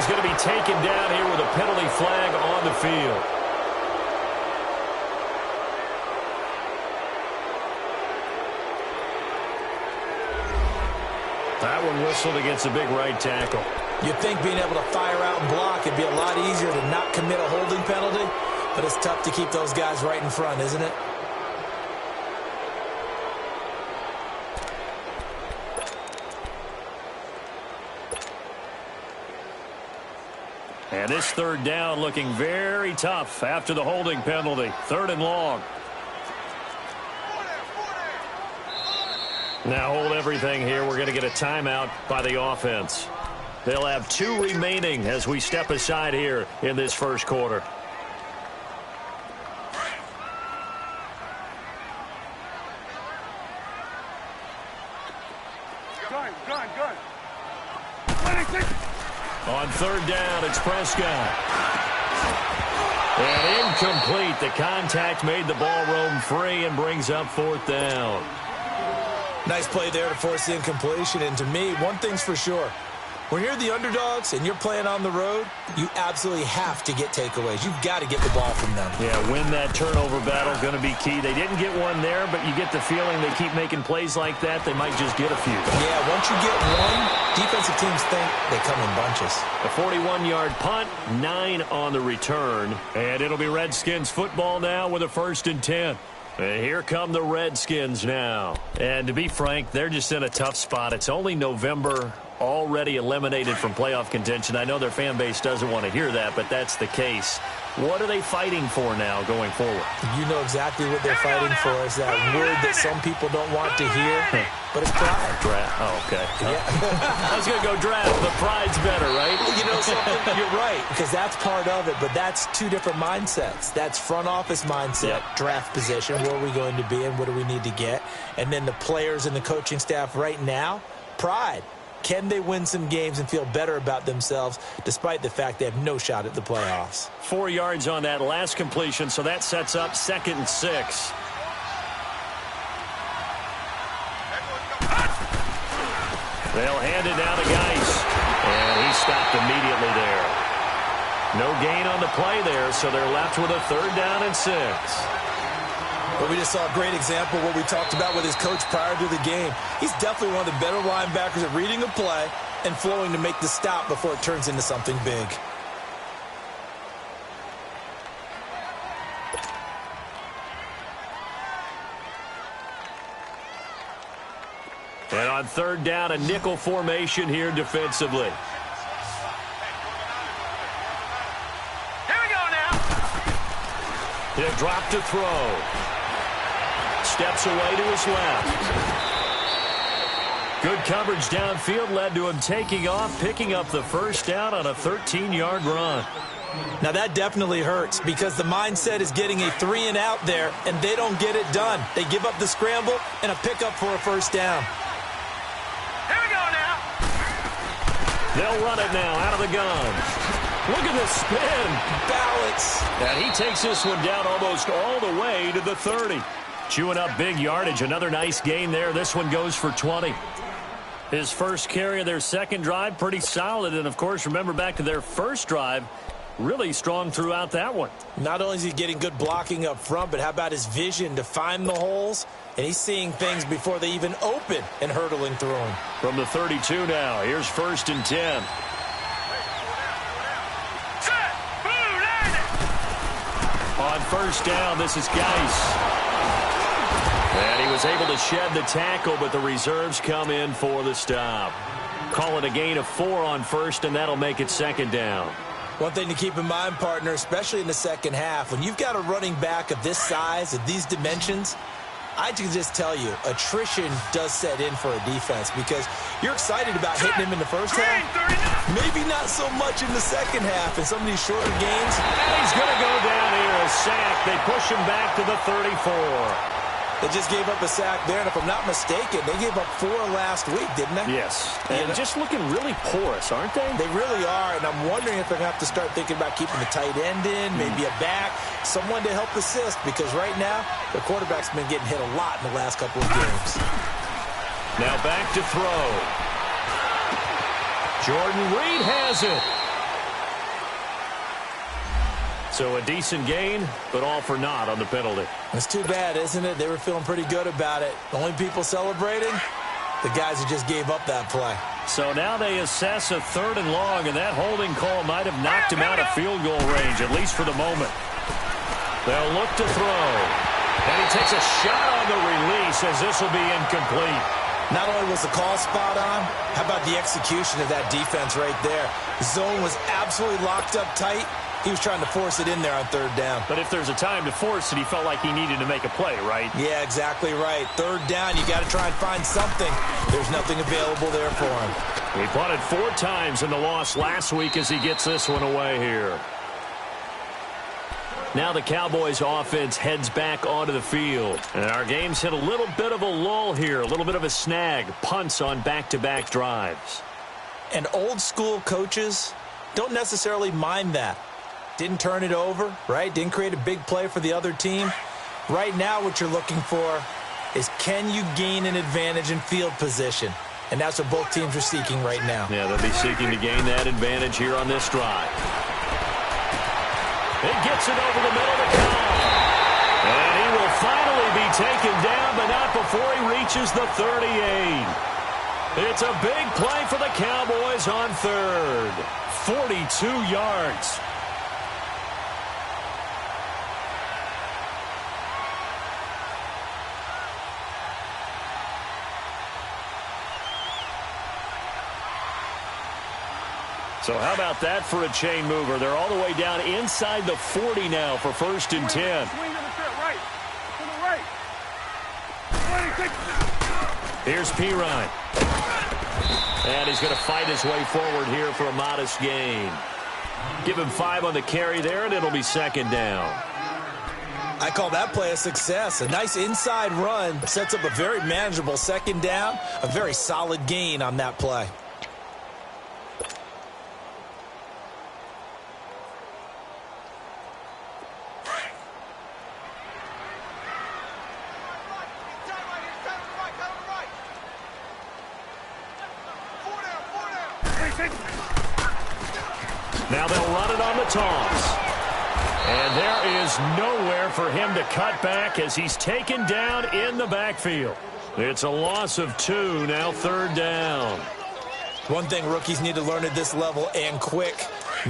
he's going to be taken down here with a penalty flag on the field. That one whistled against a big right tackle. You'd think being able to fire out and block would be a lot easier to not commit a holding penalty, but it's tough to keep those guys right in front, isn't it? And this third down looking very tough after the holding penalty. 3rd and long. Now hold everything here. We're going to get a timeout by the offense. They'll have 2 remaining as we step aside here in this first quarter. On 3rd down, it's Prescott. And incomplete. The contact made the ball roam free and brings up 4th down. Nice play there to force the incompletion. And to me, one thing's for sure. When you're the underdogs and you're playing on the road, you absolutely have to get takeaways. You've got to get the ball from them. Yeah, win that turnover battle, going to be key. They didn't get one there, but you get the feeling they keep making plays like that, they might just get a few. Yeah, once you get one, defensive teams think they come in bunches. A 41-yard punt, 9 on the return. And it'll be Redskins football now with a 1st and 10. And here come the Redskins now. And to be frank, they're just in a tough spot. It's only November, already eliminated from playoff contention. I know their fan base doesn't want to hear that, but that's the case. What are they fighting for now going forward? You know exactly what they're fighting for. Is that word that some people don't want to hear, but it's pride. Draft. Oh, okay. Yeah. I was going to go draft, but pride's better, right? You know something? You're right, because that's part of it, but that's 2 different mindsets. That's front office mindset, draft position, where are we going to be and what do we need to get? And then the players and the coaching staff right now, pride. Can they win some games and feel better about themselves despite the fact they have no shot at the playoffs? 4 yards on that last completion, so that sets up 2nd and 6. They'll hand it down to Geis, and he stopped immediately there. No gain on the play there, so they're left with a 3rd down and 6. But we just saw a great example of what we talked about with his coach prior to the game. He's definitely one of the better linebackers at reading a play and flowing to make the stop before it turns into something big. And on 3rd down, a nickel formation here defensively. Here we go now. He'll drop to throw. Steps away to his left. Good coverage downfield led to him taking off, picking up the 1st down on a 13-yard run. Now that definitely hurts because the mindset is getting a 3 and out there, and they don't get it done. They give up the scramble and a pickup for a 1st down. Here we go now. They'll run it now out of the gun. Look at the spin. Balance. And he takes this one down almost all the way to the 30. Chewing up big yardage. Another nice gain there. This one goes for 20. His first carry of their 2nd drive, pretty solid. And, of course, remember back to their 1st drive, really strong throughout that one. Not only is he getting good blocking up front, but how about his vision to find the holes? And he's seeing things before they even open and hurdling through them. From the 32 now, here's 1st and 10. On 1st down, this is Geis. And he was able to shed the tackle, but the reserves come in for the stop. Call it a gain of 4 on 1st, and that'll make it 2nd down. One thing to keep in mind, partner, especially in the second half, when you've got a running back of this size, of these dimensions, I can just tell you, attrition does set in for a defense because you're excited about hitting him in the first half. Maybe not so much in the second half in some of these shorter games. And he's going to go down here, a sack. They push him back to the 34. They just gave up a sack there, and if I'm not mistaken, they gave up 4 last week, didn't they? Yes, and just looking really porous, aren't they? They really are, and I'm wondering if they're going to have to start thinking about keeping the tight end in, maybe a back, someone to help assist, because right now, the quarterback's been getting hit a lot in the last couple of games. Now back to throw. Jordan Reed has it. So a decent gain, but all for naught on the penalty. It's too bad, isn't it? They were feeling pretty good about it. The only people celebrating, the guys who just gave up that play. So now they assess a 3rd and long, and that holding call might have knocked him out of field goal range, at least for the moment. They'll look to throw. And he takes a shot on the release as this will be incomplete. Not only was the call spot on, how about the execution of that defense right there? The zone was absolutely locked up tight. He was trying to force it in there on 3rd down. But if there's a time to force it, he felt like he needed to make a play, right? Yeah, exactly right. 3rd down, you got to try and find something. There's nothing available there for him. He punted 4 times in the loss last week as he gets this one away here. Now the Cowboys offense heads back onto the field. And our game's hit a little bit of a lull here, a little bit of a snag. Punts on back-to-back drives. And old school coaches don't necessarily mind that. Didn't turn it over, right? Didn't create a big play for the other team. Right now what you're looking for is, can you gain an advantage in field position? And that's what both teams are seeking right now. Yeah, they'll be seeking to gain that advantage here on this drive. He gets it over the middle to Cobb. And he will finally be taken down, but not before he reaches the 38. It's a big play for the Cowboys on 3rd. 42 yards. So how about that for a chain mover? They're all the way down inside the 40 now for 1st and 10. Swing to the right. To the right. 26. Here's Pirine. And he's going to fight his way forward here for a modest gain. Give him 5 on the carry there, and it'll be 2nd down. I call that play a success. A nice inside run sets up a very manageable 2nd down. A very solid gain on that play. Now they'll run it on the toss. And there is nowhere for him to cut back as he's taken down in the backfield. It's a loss of 2, now 3rd down. One thing rookies need to learn at this level, and quick: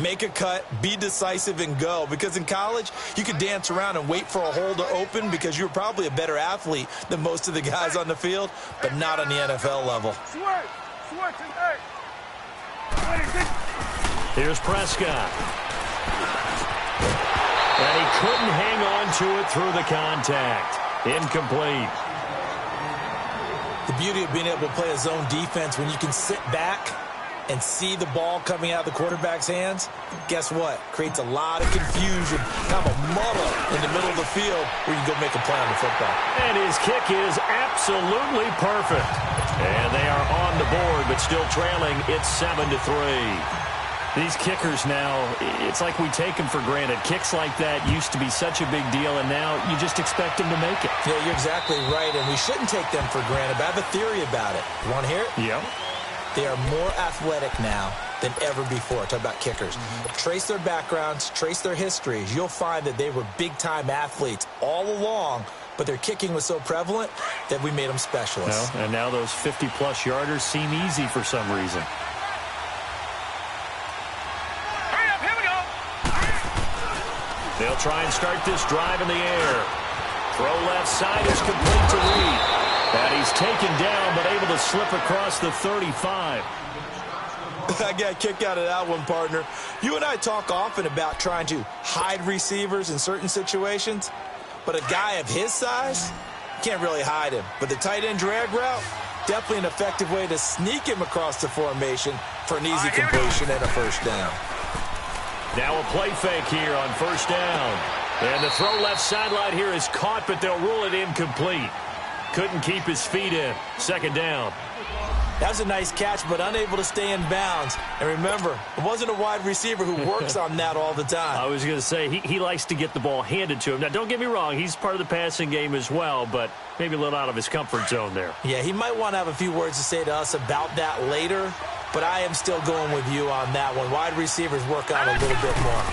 make a cut, be decisive, and go. Because in college, you could dance around and wait for a hole to open because you're probably a better athlete than most of the guys on the field, but not on the NFL level. Here's Prescott. And he couldn't hang on to it through the contact. Incomplete. The beauty of being able to play a zone defense, when you can sit back and see the ball coming out of the quarterback's hands, guess what? Creates a lot of confusion, kind of a muddle in the middle of the field where you can go make a play on the football. And his kick is absolutely perfect. And they are on the board, but still trailing. It's 7-3. These kickers now, it's like we take them for granted. Kicks like that used to be such a big deal, and now you just expect them to make it. Yeah, you're exactly right, and we shouldn't take them for granted, but I have a theory about it. You want to hear it? Yep. They are more athletic now than ever before. Talk about kickers. Trace their backgrounds, trace their histories. You'll find that they were big-time athletes all along, but their kicking was so prevalent that we made them specialists. Well, and now those 50-plus yarders seem easy for some reason. They'll try and start this drive in the air. Throw left side is complete to Reed. And he's taken down, but able to slip across the 35. I got a kick out of that one, partner. You and I talk often about trying to hide receivers in certain situations, but a guy of his size, can't really hide him. But the tight end drag route, definitely an effective way to sneak him across the formation for an easy completion and a 1st down. Now a play fake here on 1st down. And the throw left sideline here is caught, but they'll rule it incomplete. Couldn't keep his feet in. 2nd down. That was a nice catch, but unable to stay in bounds. And remember, it wasn't a wide receiver who works on that all the time. I was going to say, he likes to get the ball handed to him. Now, don't get me wrong, he's part of the passing game as well, but maybe a little out of his comfort zone there. Yeah, he might want to have a few words to say to us about that later, but I am still going with you on that one. Wide receivers work on a little bit more.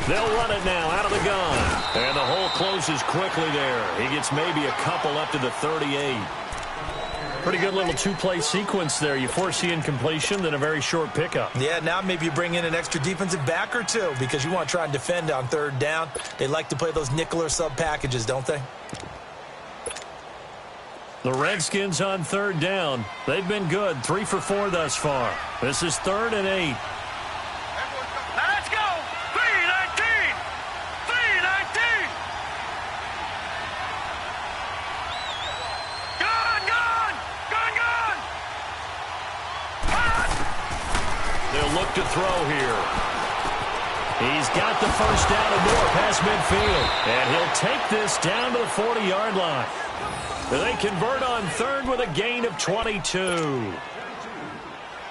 They'll run it now out of the gun. And the hole closes quickly there. He gets maybe a couple up to the 38. Pretty good little two-play sequence there. You force the incompletion, then a very short pickup. Yeah, now maybe you bring in an extra defensive back or two because you want to try and defend on third down. They like to play those nickel or sub packages, don't they? The Redskins on third down. They've been good, 3 for 4 thus far. This is 3rd and 8. Now let's go. 3-19. 3-19. Gone. They'll look to throw here. He's got the first down and more past midfield. And he'll take this down to the 40-yard line. They convert on 3rd with a gain of 22.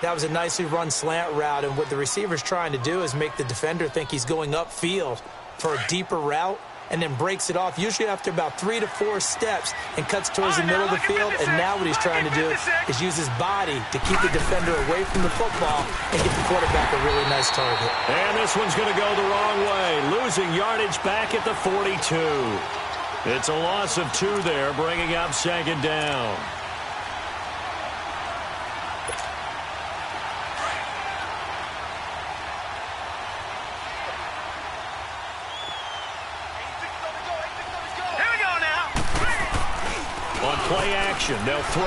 That was a nicely run slant route, and what the receiver's trying to do is make the defender think he's going upfield for a deeper route, and then breaks it off, usually after about 3 to 4 steps, and cuts towards the middle of the field. And now what he's trying to do is use his body to keep the defender away from the football and get the quarterback a really nice target. And this one's going to go the wrong way, losing yardage back at the 42. It's a loss of 2 there, bringing up 2nd down. Here we go now. On play action, they'll throw.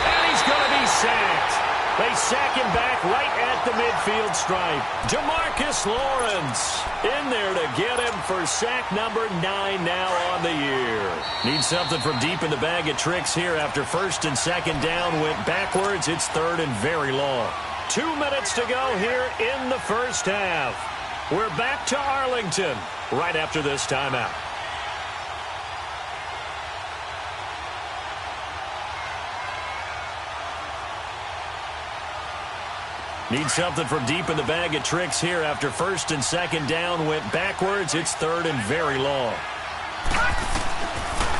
And he's going to be sacked. They sack him back right at the midfield stripe. Jamarcus Lawrence in there to get him for sack number 9 now on the year. Need something from deep in the bag of tricks here after 1st and 2nd down went backwards. It's 3rd and very long. 2 minutes to go here in the first half. We're back to Arlington right after this timeout. Need something from deep in the bag of tricks here after 1st and 2nd down went backwards. It's 3rd and very long.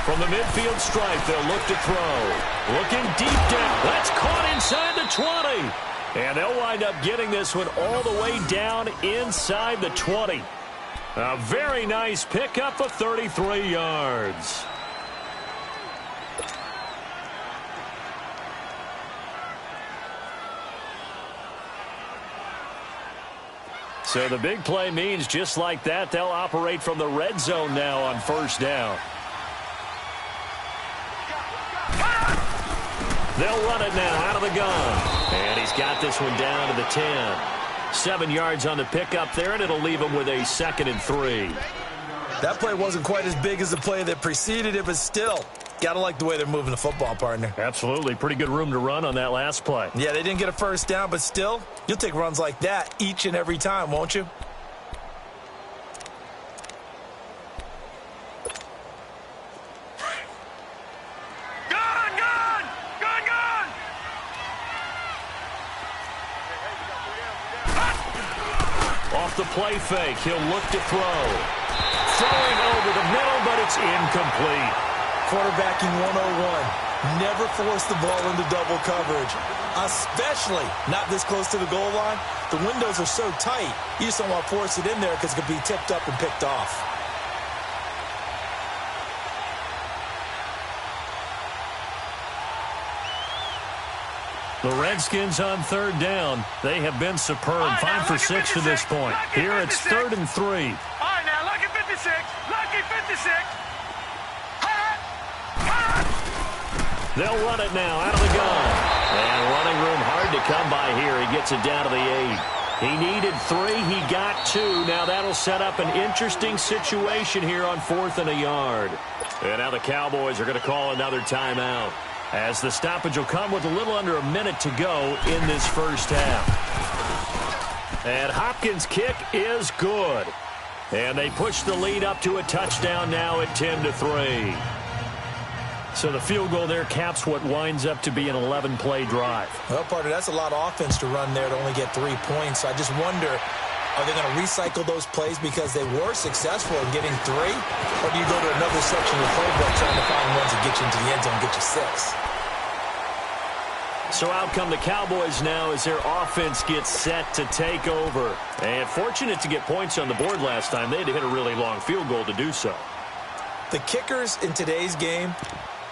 From the midfield stripe, they'll look to throw. Looking deep down. That's caught inside the 20. And they'll wind up getting this one all the way down inside the 20. A very nice pickup of 33 yards. So the big play means just like that, they'll operate from the red zone now on 1st down. They'll run it now out of the gun. And he's got this one down to the 10. 7 yards on the pickup there, and it'll leave him with a 2nd and 3. That play wasn't quite as big as the play that preceded it, but still, got to like the way they're moving the football, partner. Absolutely. Pretty good room to run on that last play. Yeah, they didn't get a first down, but still, you'll take runs like that each and every time, won't you? Off the play fake, he'll look to throw. Throwing over the middle, but it's incomplete. Quarterbacking 101. Never force the ball into double coverage, especially not this close to the goal line. The windows are so tight, you just don't want to force it in there because it could be tipped up and picked off. The Redskins on 3rd down. They have been superb. 5 for 6 to this point. Here it's 3rd and 3. All right, now, lucky 56. Lucky 56. They'll run it now out of the gun. And running room hard to come by here. He gets it down to the 8. He needed 3. He got 2. Now that'll set up an interesting situation here on 4th and a yard. And now the Cowboys are going to call another timeout, as the stoppage will come with a little under a minute to go in this first half. And Hopkins' kick is good. And they push the lead up to a touchdown now at 10-3. So the field goal there caps what winds up to be an 11-play drive. Well, partner, that's a lot of offense to run there to only get 3 points. I just wonder, are they going to recycle those plays because they were successful in getting 3? Or do you go to another section of the playbook trying to find ones that get you into the end zone and get you 6? So out come the Cowboys now as their offense gets set to take over. And fortunate to get points on the board last time. They had to hit a really long field goal to do so. The kickers in today's game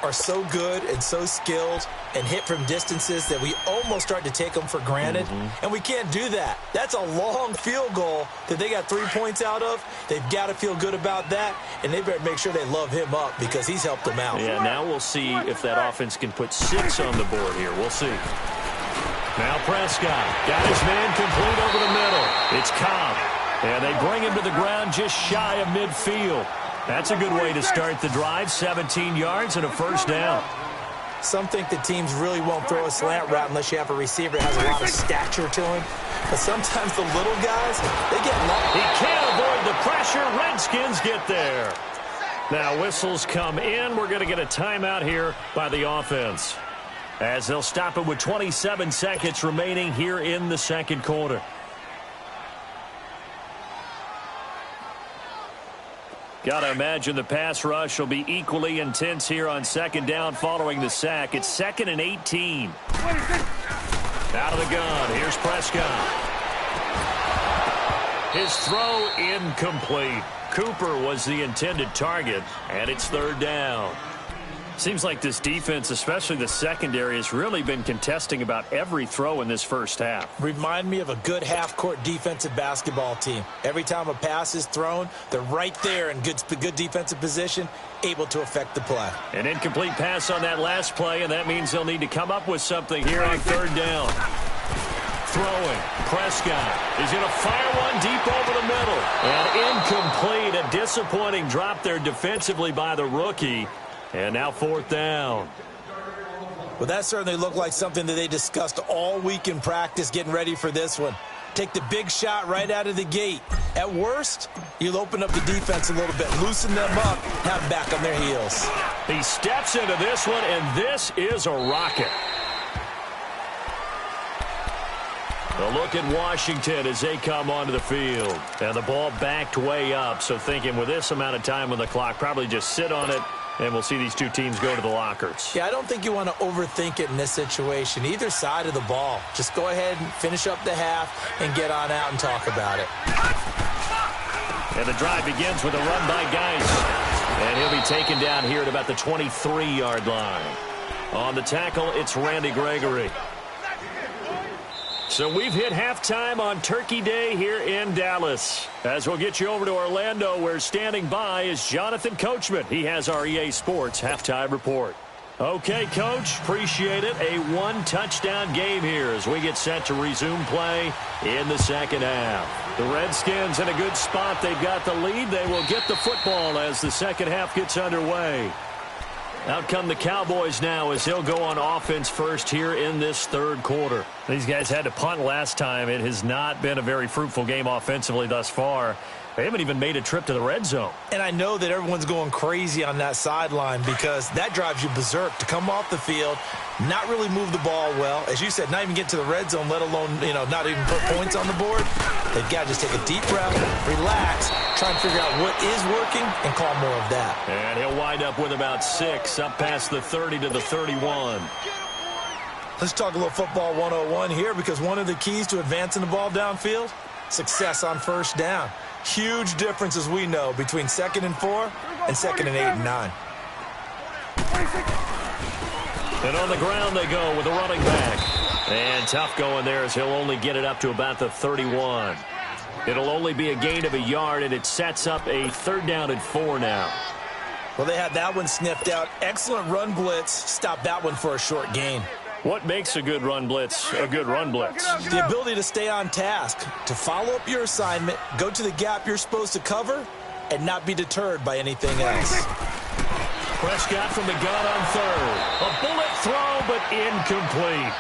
are so good and so skilled and hit from distances that we almost start to take them for granted. And we can't do that. That's a long field goal that they got 3 points out of. They've got to feel good about that, and they better make sure they love him up because he's helped them out. Yeah, now we'll see if that offense can put 6 on the board here. We'll see. Now Prescott got his man complete over the middle. It's Cobb, and they bring him to the ground just shy of midfield. That's a good way to start the drive. 17 yards and a first down. Some think that teams really won't throw a slant route unless you have a receiver that has a lot of stature to him. But sometimes the little guys, they get lucky. He can't avoid the pressure. Redskins get there. Now whistles come in. We're going to get a timeout here by the offense, as they'll stop it with 27 seconds remaining here in the second quarter. Got to imagine the pass rush will be equally intense here on second down following the sack. It's 2nd and 18. Out of the gun. Here's Prescott. His throw incomplete. Cooper was the intended target, and it's 3rd down. Seems like this defense, especially the secondary, has really been contesting about every throw in this first half. Remind me of a good half-court defensive basketball team. Every time a pass is thrown, they're right there in good defensive position, able to affect the play. An incomplete pass on that last play, and that means they'll need to come up with something here on 3rd down. Throwing. Prescott is going to fire one deep over the middle. And incomplete. A disappointing drop there defensively by the rookie. And now 4th down. Well, that certainly looked like something that they discussed all week in practice getting ready for this one. Take the big shot right out of the gate. At worst, you'll open up the defense a little bit, loosen them up, have them back on their heels. He steps into this one, and this is a rocket. A look at Washington as they come onto the field. And the ball backed way up, so thinking with this amount of time on the clock, probably just sit on it. And we'll see these two teams go to the lockers. Yeah, I don't think you want to overthink it in this situation. Either side of the ball. Just go ahead and finish up the half and get on out and talk about it. And the drive begins with a run by Geis. And he'll be taken down here at about the 23-yard line. On the tackle, it's Randy Gregory. So we've hit halftime on Turkey Day here in Dallas. As we'll get you over to Orlando, where standing by is Jonathan Coachman. He has our EA Sports halftime report. Okay, Coach, appreciate it. A one-touchdown game here as we get set to resume play in the second half. The Redskins in a good spot. They've got the lead. They will get the football as the second half gets underway. Out come the Cowboys now as they'll go on offense first here in this third quarter. These guys had to punt last time. It has not been a very fruitful game offensively thus far. They haven't even made a trip to the red zone. And I know that everyone's going crazy on that sideline because that drives you berserk to come off the field, not really move the ball well. As you said, not even get to the red zone, let alone, not even put points on the board. They've got to just take a deep breath, relax, try and figure out what is working and call more of that. And he'll wind up with about 6 up past the 30 to the 31. Let's talk a little football 101 here because one of the keys to advancing the ball downfield, success on first down. Huge difference, as we know, between 2nd and 4 and 2nd and 8 and 9. And on the ground they go with a running back. And tough going there as he'll only get it up to about the 31. It'll only be a gain of a yard, and it sets up a 3rd down and 4 now. Well, they had that one sniffed out. Excellent run blitz. Stop that one for a short gain. What makes a good run blitz a good run blitz? The ability to stay on task, to follow up your assignment, go to the gap you're supposed to cover, and not be deterred by anything else. Prescott from the gun on 3rd. A bullet throw, but incomplete.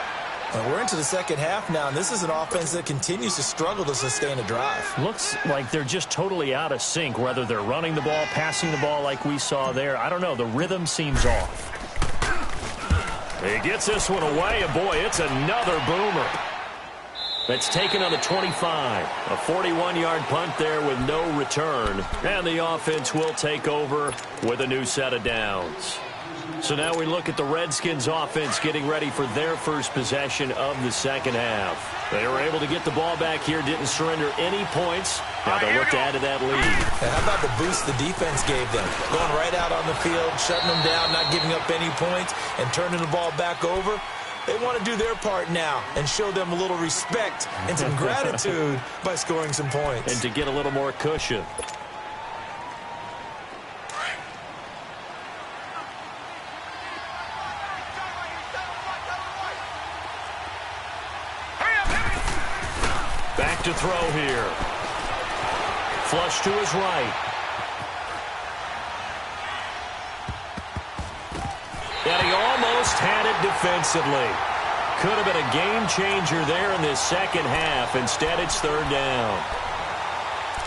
Well, we're into the second half now, and this is an offense that continues to struggle to sustain a drive. Looks like they're just totally out of sync, whether they're running the ball, passing the ball like we saw there. I don't know. The rhythm seems off. He gets this one away, and boy, it's another boomer. That's taken on the 25. A 41-yard punt there with no return. And the offense will take over with a new set of downs. So now we look at the Redskins offense getting ready for their first possession of the second half. They were able to get the ball back here, didn't surrender any points. Now they'll look to add to that lead. And how about the boost the defense gave them? Going right out on the field, shutting them down, not giving up any points, and turning the ball back over. They want to do their part now and show them a little respect and some gratitude by scoring some points. And to get a little more cushion. Back to throw here. Flush to his right. And he almost had it defensively. Could have been a game changer there in this second half. Instead, it's third down.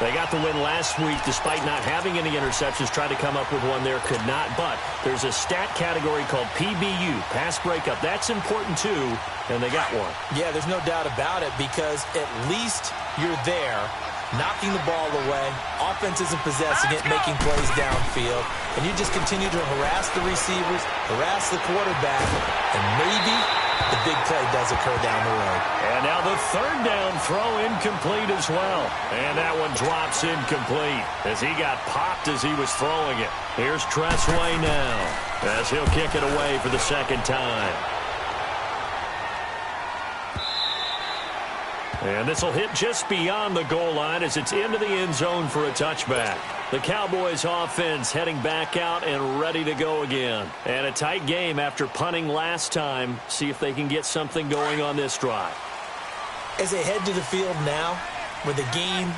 They got the win last week despite not having any interceptions. Tried to come up with one there, could not. But there's a stat category called PBU, pass breakup. That's important too, and they got one. Yeah, there's no doubt about it because at least you're there, knocking the ball away. Offense isn't possessing it, making plays downfield. And you just continue to harass the receivers, harass the quarterback, and maybe the big play does occur down the road. And now the third down throw incomplete as well. And that one drops incomplete as he got popped as he was throwing it. Here's Tressway now as he'll kick it away for the second time. And this will hit just beyond the goal line as it's into the end zone for a touchback. The Cowboys offense heading back out and ready to go again. And a tight game after punting last time. See if they can get something going on this drive. As they head to the field now, with the game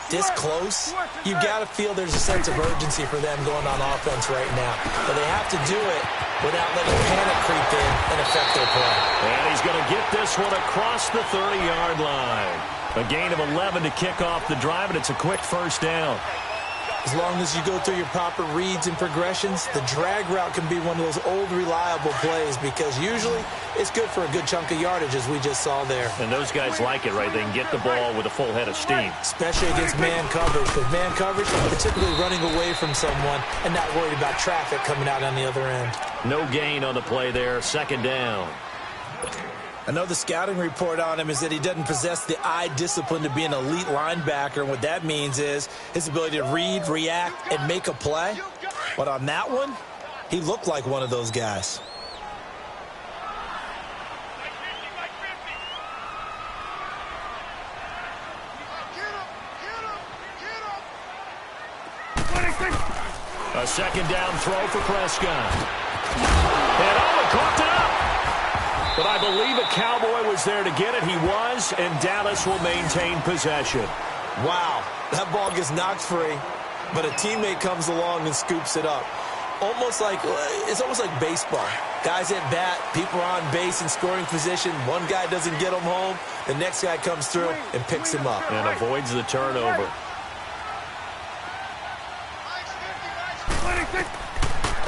this close, you've got to feel there's a sense of urgency for them going on offense right now. But they have to do it without letting panic creep in and affect their play. And he's going to get this one across the 30-yard line. A gain of 11 to kick off the drive, and it's a quick first down. As long as you go through your proper reads and progressions, the drag route can be one of those old, reliable plays because usually it's good for a good chunk of yardage, as we just saw there. And those guys like it, right? They can get the ball with a full head of steam. Especially against man coverage, because man coverage, they're typically running away from someone and not worried about traffic coming out on the other end. No gain on the play there, second down. I know the scouting report on him is that he doesn't possess the eye discipline to be an elite linebacker. And what that means is his ability to read, react, and make a play. But on that one, he looked like one of those guys. A second down throw for Prescott. And caught it up. But I believe a Cowboy was there to get it. He was, and Dallas will maintain possession. Wow, that ball gets knocked free, but a teammate comes along and scoops it up. It's almost like baseball. Guys at bat, people are on base in scoring position. One guy doesn't get him home. The next guy comes through and picks him up. And avoids the turnover.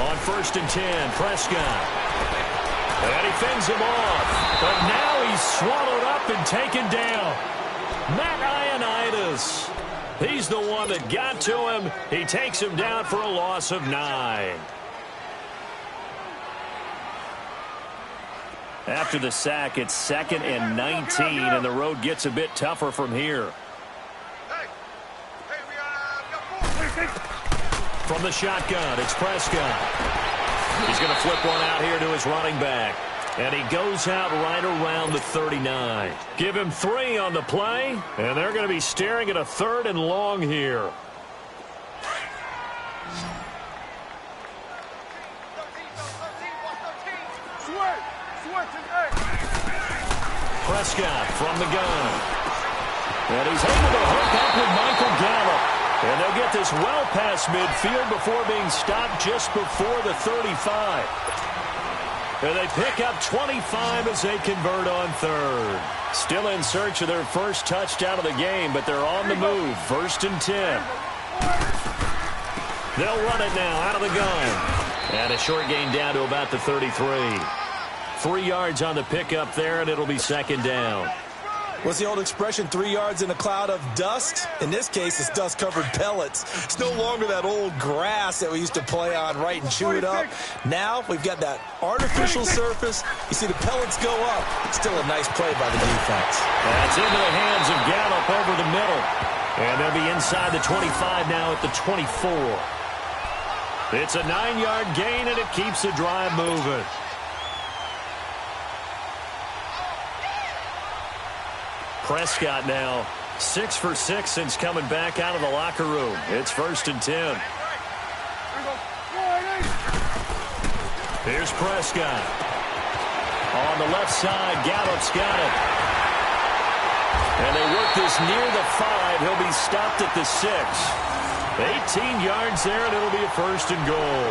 On 1st and 10, Prescott. And he fends him off. But now he's swallowed up and taken down. Matt Ioannidis. He's the one that got to him. He takes him down for a loss of 9. After the sack, it's 2nd and 19, and the road gets a bit tougher from here. From the shotgun, it's Prescott. He's going to flip one out here to his running back. And he goes out right around the 39. Give him 3 on the play, and they're going to be staring at a 3rd and long here. Prescott from the gun. And he's able to hook up with Michael Gallup. And they'll get this well past midfield before being stopped just before the 35. And they pick up 25 as they convert on 3rd. Still in search of their first touchdown of the game, but they're on the move. 1st and 10. They'll run it now out of the gun. And a short gain down to about the 33. 3 yards on the pickup there, and it'll be 2nd down. What's the old expression, 3 yards in a cloud of dust? In this case, it's dust-covered pellets. It's no longer that old grass that we used to play on, right, and chew it up. Now we've got that artificial surface. You see the pellets go up. Still a nice play by the defense. That's into the hands of Gallup over the middle. And they'll be inside the 25 now at the 24. It's a 9-yard gain, and it keeps the drive moving. Prescott now 6 for 6 since coming back out of the locker room. It's 1st and 10. Here's Prescott. On the left side, Gallup's got it. And they work this near the 5. He'll be stopped at the 6. 18 yards there, and it'll be a 1st and goal.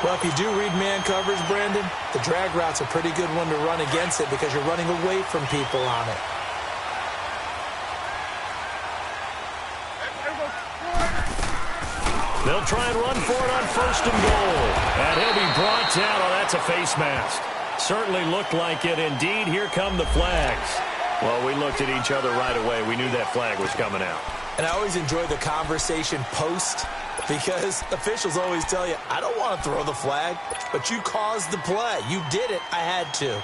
Well, if you do read man coverage, Brandon, the drag route's a pretty good one to run against it because you're running away from people on it. They'll try and run for it on 1st and goal. And he'll be brought down. Oh, that's a face mask. Certainly looked like it. Indeed, here come the flags. Well, we looked at each other right away. We knew that flag was coming out. And I always enjoy the conversation post because officials always tell you, I don't want to throw the flag, but you caused the play. You did it. I had to.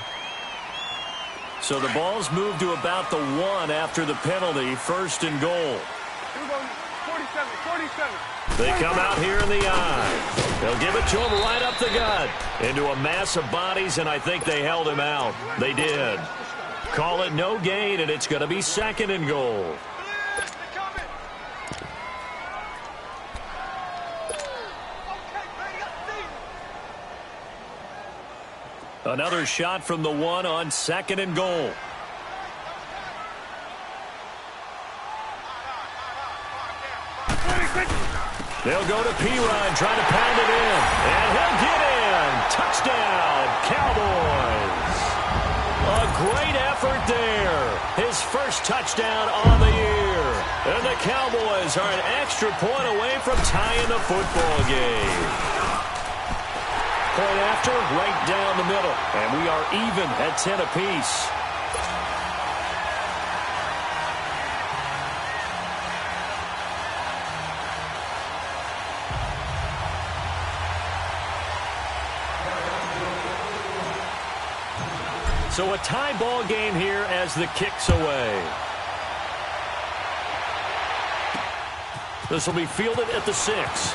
So the ball's moved to about the 1 after the penalty. 1st and goal. Here we go. 47, 47. They come out here in the eye. They'll give it to him right up the gut. Into a mass of bodies, and I think they held him out. They did. Call it no gain, and it's going to be 2nd and goal. Another shot from the 1 on 2nd and goal. They'll go to P-Ryan, trying to pound it in. And he'll get in. Touchdown, Cowboys. A great effort there. His first touchdown on the year. And the Cowboys are an extra point away from tying the football game. Point after, right down the middle. And we are even at 10 apiece. So a tie ball game here as the kick's away. This will be fielded at the 6.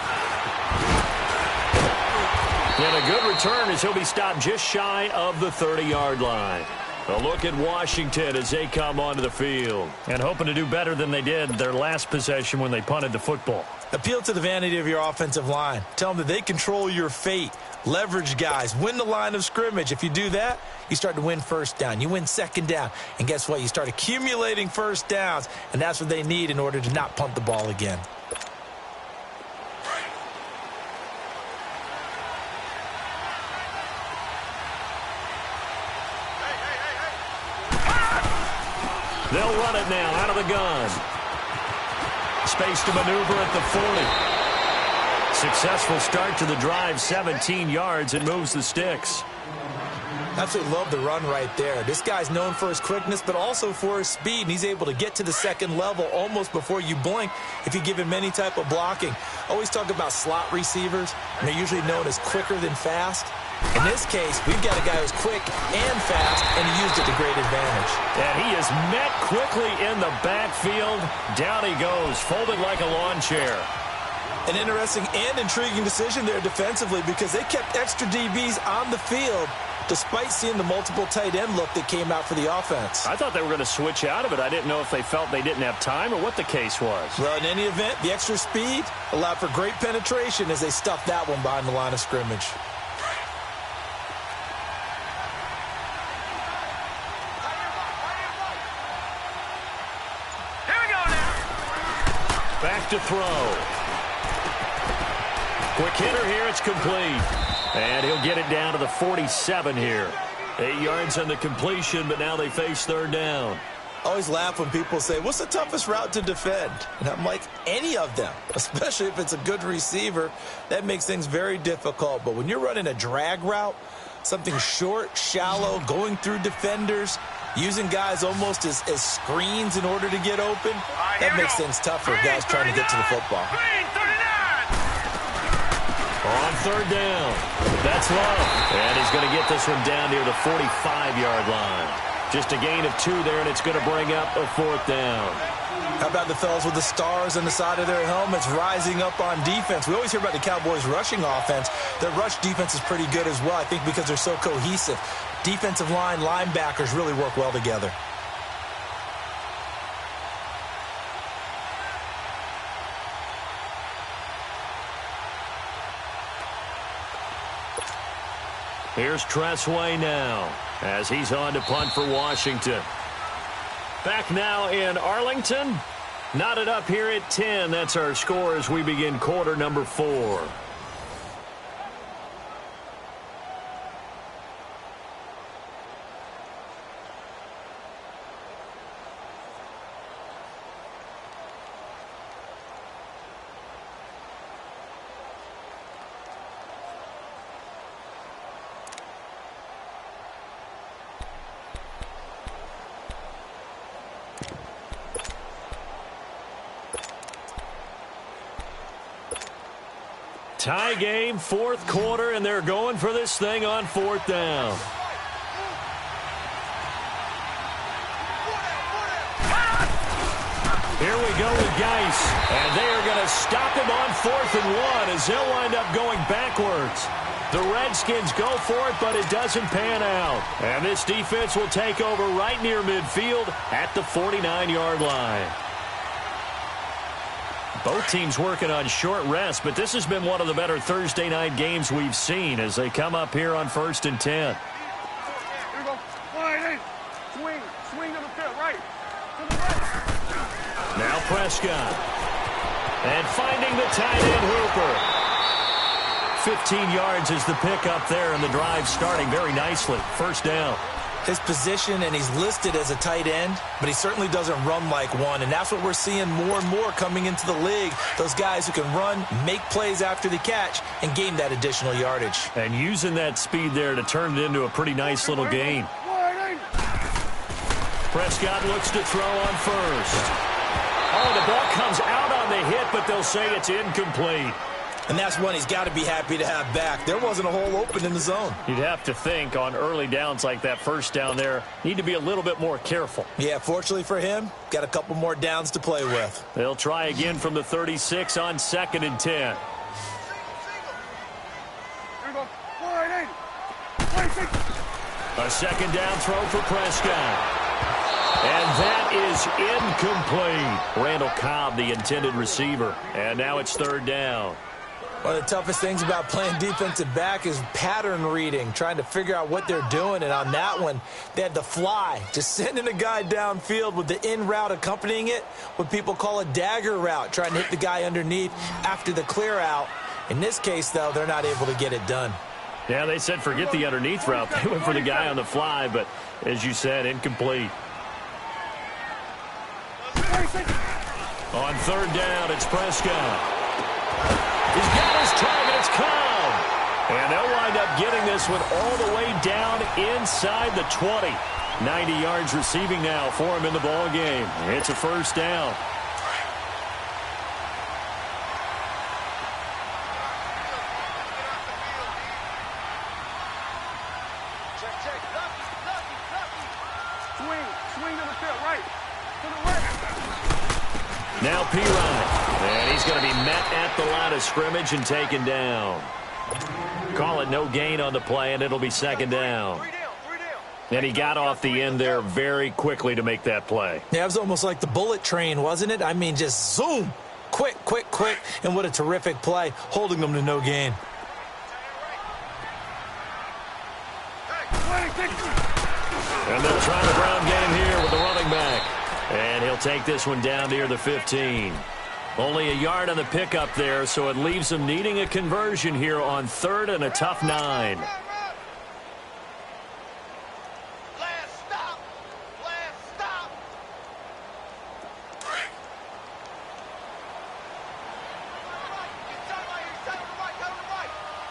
And a good return as he'll be stopped just shy of the 30-yard line. A look at Washington as they come onto the field. And hoping to do better than they did their last possession when they punted the football. Appeal to the vanity of your offensive line. Tell them that they control your fate. Leverage guys. Win the line of scrimmage. If you do that, you start to win 1st down. You win 2nd down. And guess what? You start accumulating 1st downs. And that's what they need in order to not punt the ball again. They'll run it now out of the gun. Space to maneuver at the 40. Successful start to the drive, 17 yards, and moves the sticks. Absolutely love the run right there. This guy's known for his quickness, but also for his speed. And he's able to get to the 2nd level almost before you blink if you give him any type of blocking. Always talk about slot receivers, and they're usually known as quicker than fast. In this case, we've got a guy who's quick and fast, and he used it to great advantage. And he is met quickly in the backfield. Down he goes, folded like a lawn chair. An interesting and intriguing decision there defensively because they kept extra DBs on the field despite seeing the multiple tight end look that came out for the offense. I thought they were going to switch out of it. I didn't know if they felt they didn't have time or what the case was. Well, in any event, the extra speed allowed for great penetration as they stuffed that one behind the line of scrimmage. Here we go now. Back to throw. Quick hitter here, it's complete. And he'll get it down to the 47 here. 8 yards on the completion, but now they face 3rd down. I always laugh when people say, what's the toughest route to defend? And I'm like, any of them, especially if it's a good receiver. That makes things very difficult. But when you're running a drag route, something short, shallow, going through defenders, using guys almost as screens in order to get open. That makes things tough for guys trying to get to the football. On third down, that's low. And he's going to get this one down near the 45-yard line. Just a gain of 2 there, and it's going to bring up a 4th down. How about the fellas with the stars on the side of their helmets rising up on defense? We always hear about the Cowboys' rushing offense. Their rush defense is pretty good as well, I think, because they're so cohesive. Defensive line, linebackers really work well together. Here's Tressway now as he's on to punt for Washington. Back now in Arlington. Knotted up here at 10. That's our score as we begin quarter number 4. Tie game, 4th quarter, and they're going for this thing on 4th down. Here we go with Geis, and they are going to stop him on 4th and 1 as they'll wind up going backwards. The Redskins go for it, but it doesn't pan out. And this defense will take over right near midfield at the 49-yard line. Both teams working on short rest, but this has been one of the better Thursday night games we've seen as they come up here on 1st and 10. Here we go. Wide in. Swing to the field. Right. To the right. Now Prescott. And finding the tight end Hooper. 15 yards is the pickup there, and the drive starting very nicely. 1st down. His position, and he's listed as a tight end, but he certainly doesn't run like one, and that's what we're seeing more and more coming into the league. Those guys who can run, make plays after the catch, and gain that additional yardage. And using that speed there to turn it into a pretty nice little gain. Prescott looks to throw on 1st. Oh, the ball comes out on the hit, but they'll say it's incomplete. And that's one he's got to be happy to have back. There wasn't a hole open in the zone. You'd have to think on early downs like that 1st down there, need to be a little bit more careful. Yeah, fortunately for him, got a couple more downs to play with. They'll try again from the 36 on 2nd and 10. Here we go. Wide in. 26. A 2nd down throw for Prescott. And that is incomplete. Randall Cobb, the intended receiver. And now it's 3rd down. One of the toughest things about playing defensive back is pattern reading, trying to figure out what they're doing. And on that one, they had to fly, just sending a guy downfield with the in route accompanying it, what people call a dagger route, trying to hit the guy underneath after the clear out. In this case, though, they're not able to get it done. Yeah, they said forget the underneath route. They went for the guy on the fly, but as you said, incomplete. On 3rd down, it's Prescott. He's got his target. It's Cobb. And they'll wind up getting this one all the way down inside the 20. 90 yards receiving now for him in the ball game. It's a 1st down. Swing to the field. Right. To the right. Now Pirine. And he's going to be met at the line of scrimmage and taken down. Call it no gain on the play, and it'll be 2nd down. And he got off the end there very quickly to make that play. Yeah, it was almost like the bullet train, wasn't it? I mean, just zoom. Quick. And what a terrific play, holding them to no gain. And they'll try the ground game here with the running back. And he'll take this one down near the 15. Only a yard on the pickup there, so it leaves him needing a conversion here on 3rd and a tough 9. Last stop.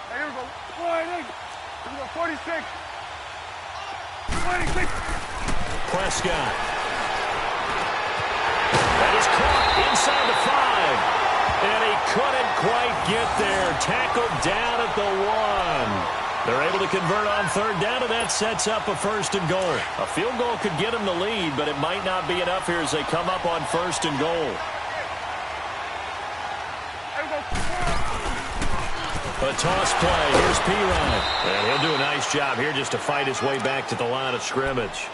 Hey, here we go. Wide in. Here we go. 46. 26. Prescott. And he's caught inside the 5. And he couldn't quite get there. Tackled down at the 1. They're able to convert on third down, and that sets up a 1st and goal. A field goal could get them the lead, but it might not be enough here as they come up on 1st and goal. A toss play. Here's Pirine. And he'll do a nice job here just to fight his way back to the line of scrimmage.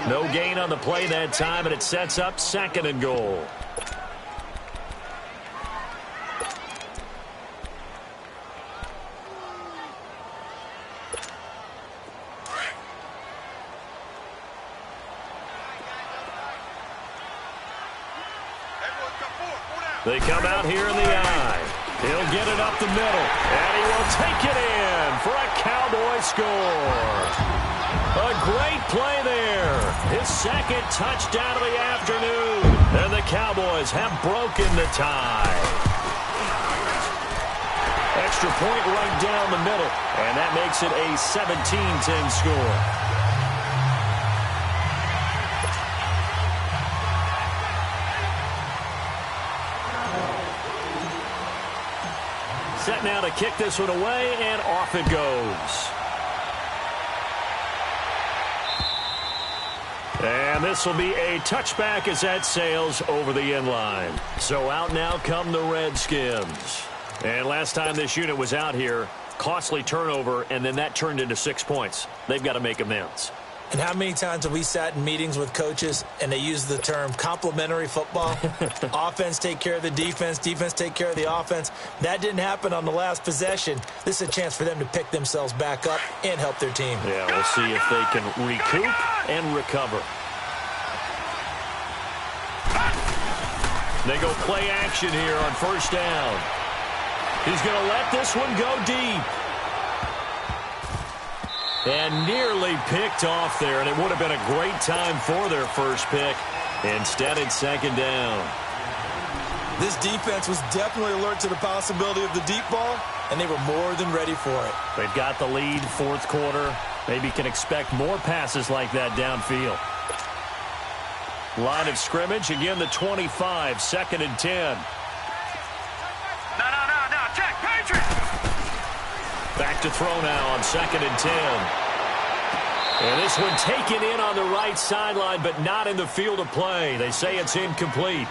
No gain on the play that time, and it sets up 2nd and goal. They come out here in the eye. He'll get it up the middle, and he will take it in for a Cowboy score. A great play there. His 2nd touchdown of the afternoon. And the Cowboys have broken the tie. Extra point right down the middle, and that makes it a 17-10 score. Set now to kick this one away, and off it goes. And this will be a touchback as that sails over the end line. So out now come the Redskins. And last time this unit was out here, costly turnover, and then that turned into 6 points. They've got to make amends. And how many times have we sat in meetings with coaches and they use the term complementary football? Offense take care of the defense, defense take care of the offense. That didn't happen on the last possession. This is a chance for them to pick themselves back up and help their team. Yeah, we'll see if they can recoup and recover. They go play action here on 1st down. He's going to let this one go deep. And nearly picked off there, and it would have been a great time for their first pick. Instead, it's 2nd down. This defense was definitely alert to the possibility of the deep ball, and they were more than ready for it. They've got the lead, 4th quarter. Maybe can expect more passes like that downfield. Line of scrimmage, again the 25, 2nd and 10. No, check, Patriots! Back to throw now on 2nd and 10. And this one taken in on the right sideline, but not in the field of play. They say it's incomplete.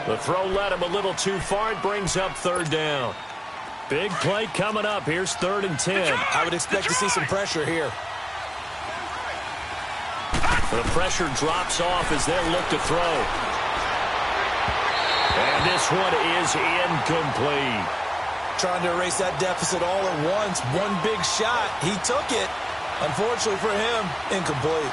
The throw led him a little too far. It brings up 3rd down. Big play coming up. Here's 3rd and 10. I would expect to see some pressure here. The pressure drops off as they look to throw. And this one is incomplete. Trying to erase that deficit all at once. One big shot. He took it. Unfortunately for him, incomplete.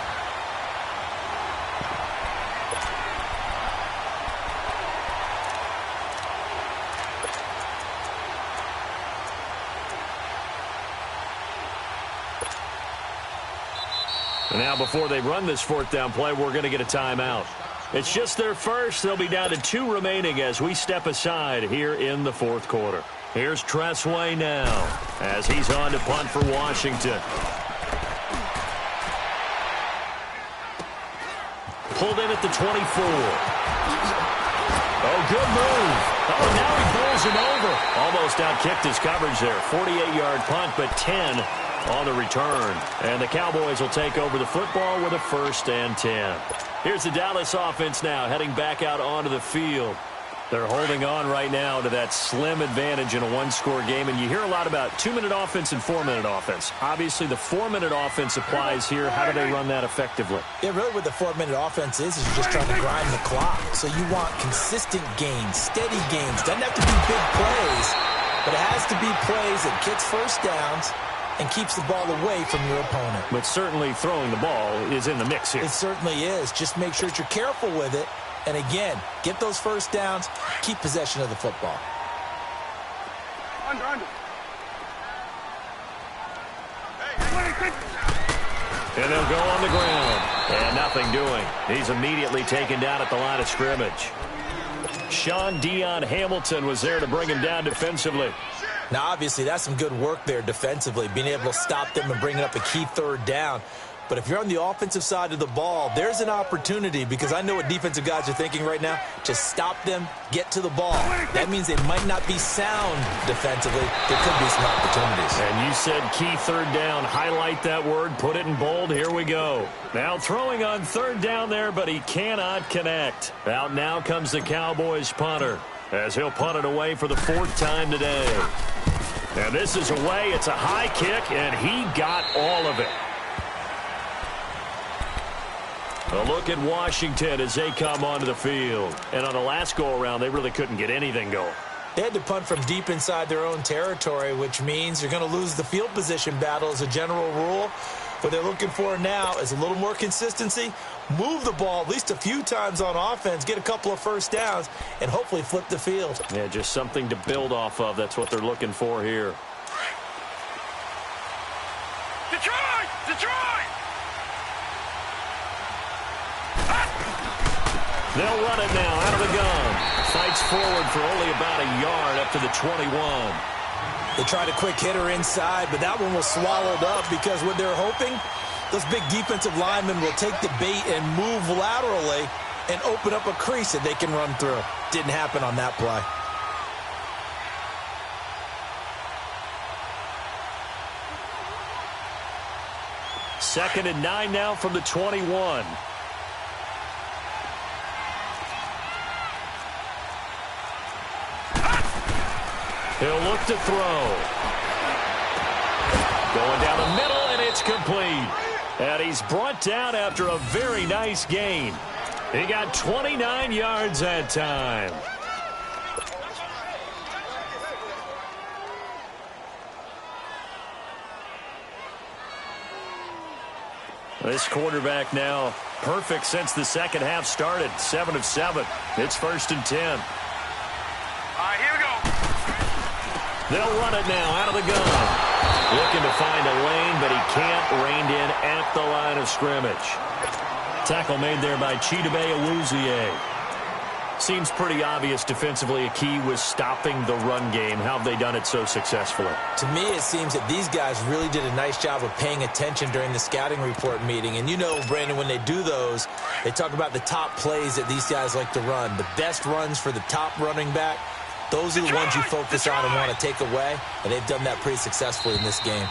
And now before they run this 4th down play, we're going to get a timeout. It's just their first. They'll be down to 2 remaining as we step aside here in the 4th quarter. Here's Tressway now as he's on to punt for Washington. Pulled in at the 24. Oh, good move. Oh, now he bowls him over. Almost outkicked his coverage there. 48-yard punt, but 10 on the return. And the Cowboys will take over the football with a 1st and 10. Here's the Dallas offense now heading back out onto the field. They're holding on right now to that slim advantage in a 1-score game, and you hear a lot about 2-minute offense and 4-minute offense. Obviously, the 4-minute offense applies here. How do they run that effectively? Yeah, really what the 4-minute offense is you're just trying to grind the clock. So you want consistent gains, steady gains. Doesn't have to be big plays, but it has to be plays that gets 1st downs and keeps the ball away from your opponent. But certainly throwing the ball is in the mix here. It certainly is. Just make sure that you're careful with it. And again, get those 1st downs, keep possession of the football. Under. And they'll go on the ground. And nothing doing. He's immediately taken down at the line of scrimmage. Sean Dion Hamilton was there to bring him down defensively. Now, obviously, that's some good work there defensively, being able to stop them and bring up a key 3rd down. But if you're on the offensive side of the ball, there's an opportunity, because I know what defensive guys are thinking right now. Just stop them, get to the ball. That means they might not be sound defensively. There could be some opportunities. And you said key third down. Highlight that word, put it in bold. Here we go. Now throwing on third down there, but he cannot connect. Out now comes the Cowboys punter, as he'll punt it away for the 4th time today. And this is away. It's a high kick, and he got all of it. A look at Washington as they come onto the field. And on the last go-around, they really couldn't get anything going. They had to punt from deep inside their own territory, which means you're going to lose the field position battle as a general rule. What they're looking for now is a little more consistency, move the ball at least a few times on offense, get a couple of first downs, and hopefully flip the field. Yeah, just something to build off of. That's what they're looking for here. Detroit! Detroit! They'll run it now out of the gun. Fights forward for only about a yard up to the 21. They tried a quick hitter inside, but that one was swallowed up because what they're hoping, those big defensive linemen will take the bait and move laterally and open up a crease that they can run through. Didn't happen on that play. Second and 9 now from the 21. He'll look to throw. Going down the middle, and it's complete. And he's brought down after a very nice gain. He got 29 yards that time. This quarterback now perfect since the second half started. 7 of 7. It's 1st and 10. All right, here we go. They'll run it now out of the gun. Looking to find a lane, but he can't. Reined in at the line of scrimmage. Tackle made there by Chidobe Awuzie. Seems pretty obvious defensively a key was stopping the run game. How have they done it so successfully? To me, it seems that these guys really did a nice job of paying attention during the scouting report meeting. And you know, Brandon, when they do those, they talk about the top plays that these guys like to run. The best runs for the top running back, those are the ones you focus on and want to take away. And they've done that pretty successfully in this game.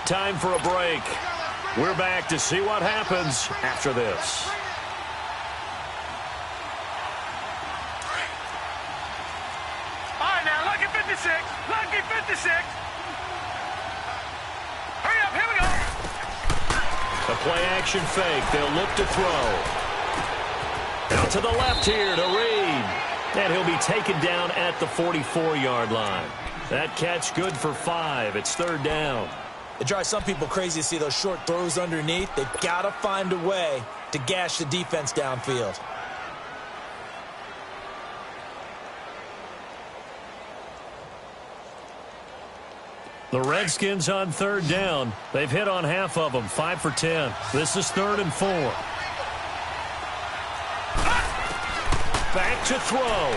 Time for a break. We're back to see what happens after this. All right, now, lucky 56. Lucky 56. Hurry up, here we go. A play-action fake. They'll look to throw. Out to the left here to Reed. And he'll be taken down at the 44-yard line. That catch good for 5. It's 3rd down. It drives some people crazy to see those short throws underneath. They've got to find a way to gash the defense downfield. The Redskins on 3rd down. They've hit on half of them, 5 for 10. This is 3rd and 4. Back to throw.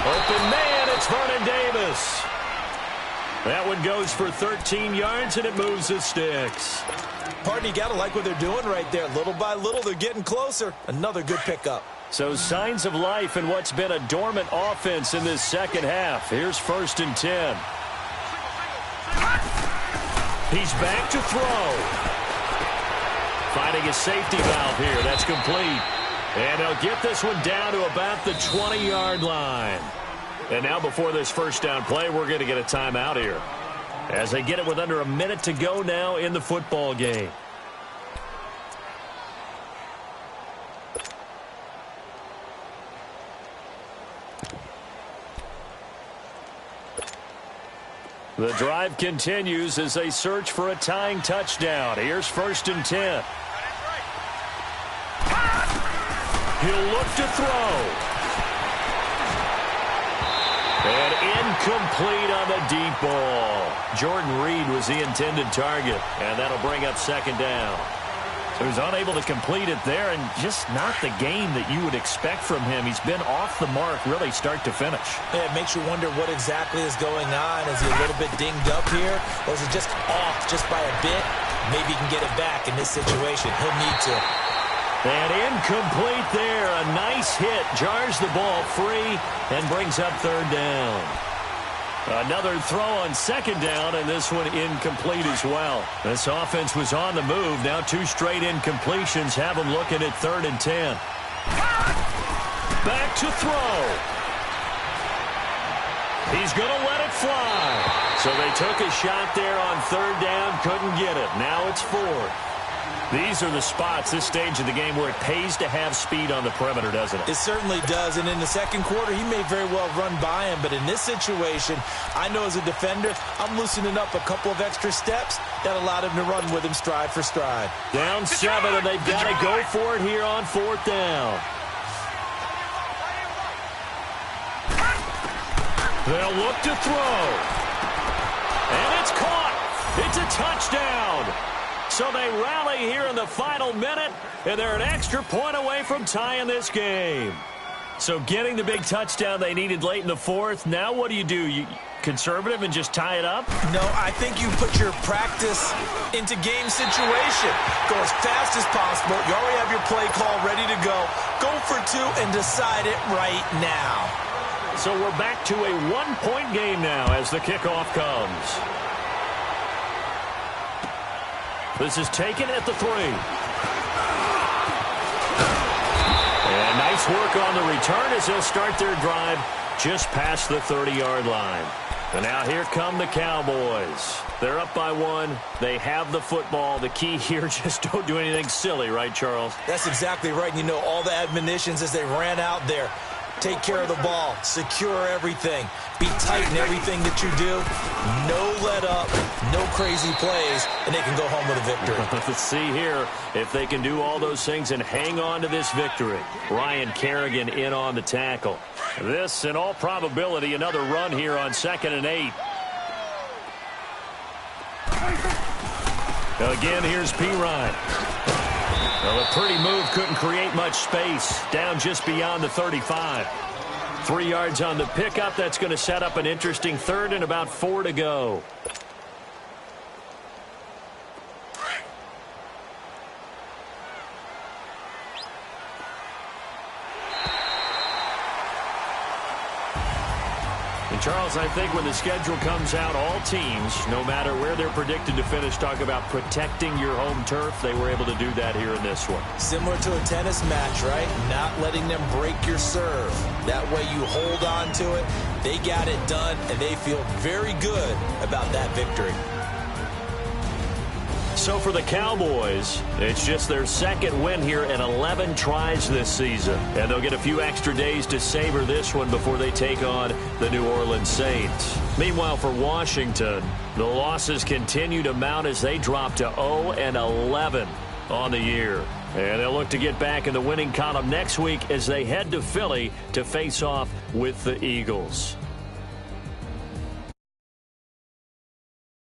Open man, it's Vernon Davis. That one goes for 13 yards, and it moves the sticks. Pardon, you got to like what they're doing right there. Little by little, they're getting closer. Another good pickup. So signs of life in what's been a dormant offense in this second half. Here's 1st and 10. He's back to throw. Finding a safety valve here. That's complete. And they'll get this one down to about the 20-yard line. And now before this first down play, we're going to get a timeout here, as they get it with under a minute to go now in the football game. The drive continues as they search for a tying touchdown. Here's 1st and 10. He'll look to throw. And incomplete on the deep ball. Jordan Reed was the intended target, and that'll bring up 2nd down. He was unable to complete it there, and just not the game that you would expect from him. He's been off the mark really start to finish. Yeah, it makes you wonder what exactly is going on. Is he a little bit dinged up here, or is it just off just by a bit? Maybe he can get it back in this situation. He'll need to. And incomplete there. A nice hit. Jars the ball free and brings up third down. Another throw on second down, and this one incomplete as well. This offense was on the move. Now 2 straight incompletions have them looking at 3rd and 10. Back to throw. He's going to let it fly. So they took a shot there on 3rd down, couldn't get it. Now it's 4th. These are the spots, this stage of the game, where it pays to have speed on the perimeter, doesn't it? It certainly does, and in the second quarter, he may very well run by him, but in this situation, I know as a defender, I'm loosening up a couple of extra steps that allowed him to run with him stride for stride. Down 7, and they've got to go for it here on 4th down. They'll look to throw. And it's caught. It's a touchdown. So they rally here in the final minute, and they're an extra point away from tying this game. So getting the big touchdown they needed late in the 4th. Now what do? You conservative and just tie it up? No, I think you put your practice into game situation. Go as fast as possible. You already have your play call ready to go. Go for 2 and decide it right now. So we're back to a 1-point game now as the kickoff comes. This is taken at the 3. And nice work on the return as they'll start their drive just past the 30-yard line. And now here come the Cowboys. They're up by 1. They have the football. The key here, just don't do anything silly, right, Charles? That's exactly right. You know, all the admonitions as they ran out there. Take care of the ball. Secure everything. Be tight in everything that you do. No let up. No crazy plays. And they can go home with a victory. Let's see here if they can do all those things and hang on to this victory. Ryan Kerrigan in on the tackle. This, in all probability, another run here on 2nd and 8. Again, here's P. Ryan. Well, a pretty move, couldn't create much space. Down just beyond the 35. 3 yards on the pickup. That's going to set up an interesting 3rd and about 4 to go. And Charles, I think when the schedule comes out, all teams, no matter where they're predicted to finish, talk about protecting your home turf. They were able to do that here in this one. Similar to a tennis match, right? Not letting them break your serve. That way you hold on to it. They got it done, and they feel very good about that victory. So for the Cowboys, it's just their 2nd win here in 11 tries this season. And they'll get a few extra days to savor this one before they take on the New Orleans Saints. Meanwhile, for Washington, the losses continue to mount as they drop to 0-11 on the year. And they'll look to get back in the winning column next week as they head to Philly to face off with the Eagles.